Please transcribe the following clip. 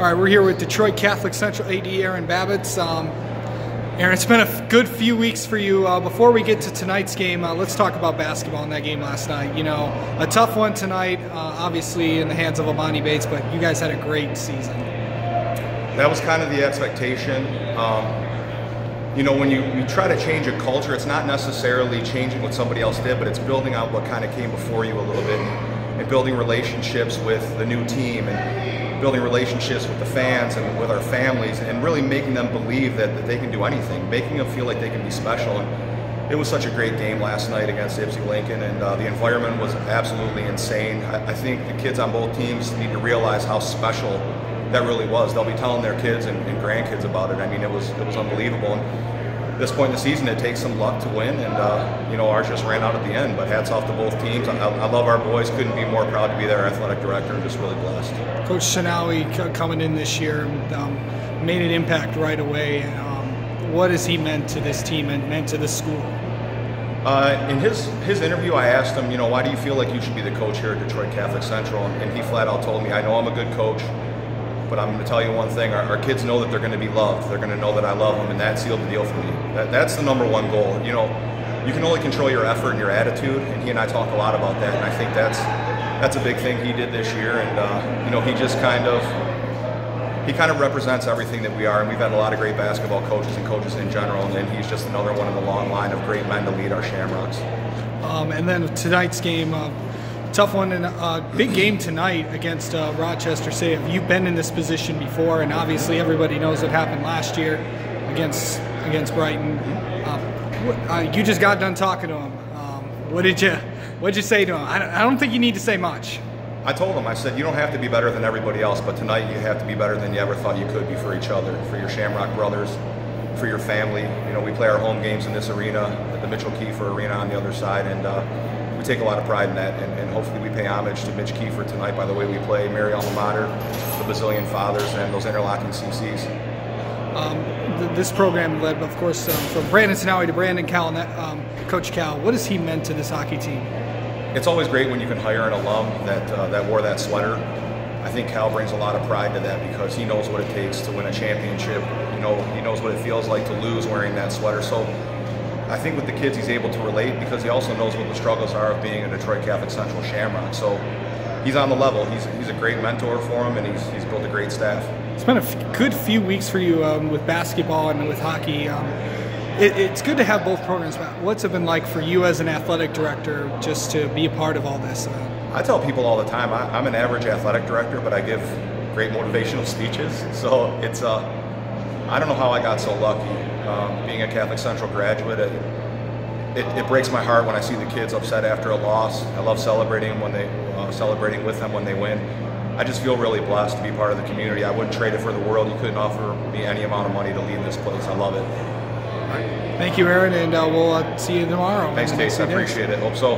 All right, we're here with Detroit Catholic Central AD Aaron Babicz. Aaron, it's been a good few weeks for you. Before we get to tonight's game, let's talk about basketball in that game last night. You know, a tough one tonight, obviously in the hands of Babicz, but you guys had a great season. That was kind of the expectation. You know, when you try to change a culture, it's not necessarily changing what somebody else did, but it's building out what kind of came before you a little bit, and building relationships with the new team, and building relationships with the fans and with our families, and really making them believe that they can do anything, making them feel like they can be special. And it was such a great game last night against Ypsi Lincoln, and the environment was absolutely insane. I think the kids on both teams need to realize how special that really was. They'll be telling their kids and grandkids about it. I mean, it was unbelievable. And at this point in the season, it takes some luck to win, and you know, ours just ran out at the end. But hats off to both teams. I love our boys. Couldn't be more proud to be their athletic director, and just really blessed. Coach Shinawi coming in this year made an impact right away. What has he meant to this team and meant to this school? In his interview, I asked him, you know, why do you feel like you should be the coach here at Detroit Catholic Central? And he flat out told me, I know I'm a good coach, but I'm going to tell you one thing, our kids know that they're going to be loved. They're going to know that I love them, and that sealed the deal for me. That's the number one goal. You know, you can only control your effort and your attitude, and he and I talk a lot about that, and I think that's a big thing he did this year. And you know, he just kind of represents everything that we are, and we've had a lot of great basketball coaches and coaches in general, and he's just another one in the long line of great men to lead our Shamrocks. And then tonight's game, tough one, and a big game tonight against Rochester. Say, have you been in this position before? And obviously everybody knows what happened last year against Brighton. You just got done talking to him. What'd you say to him? I don't think you need to say much. I told him, I said, you don't have to be better than everybody else, but tonight you have to be better than you ever thought you could be for each other, for your Shamrock brothers, for your family. You know, we play our home games in this arena, at the Mitchell Kiefer Arena on the other side, and we take a lot of pride in that, and hopefully we pay homage to Mitch Kiefer tonight by the way we play, Mary Alma Mater, the Bazillion Fathers, and those interlocking CCs. This program led, of course, from Brandon Sinawi to Brandon Cal, Coach Cal. What has he meant to this hockey team? It's always great when you can hire an alum that wore that sweater. I think Cal brings a lot of pride to that because he knows what it takes to win a championship. You know, he knows what it feels like to lose wearing that sweater. So I think with the kids he's able to relate because he also knows what the struggles are of being a Detroit Catholic Central Shamrock. So he's on the level. He's a great mentor for him, and he's built a great staff. It's been a good few weeks for you with basketball and with hockey. It's good to have both programs. What's it been like for you as an athletic director just to be a part of all this? I tell people all the time, I'm an average athletic director, but I give great motivational speeches. So it's I don't know how I got so lucky. Being a Catholic Central graduate, it breaks my heart when I see the kids upset after a loss. I love celebrating with them when they win. I just feel really blessed to be part of the community. I wouldn't trade it for the world. You couldn't offer me any amount of money to leave this place. I love it. Thank you, Aaron, and we'll see you tomorrow. Thanks, Case. I appreciate it. Hope so.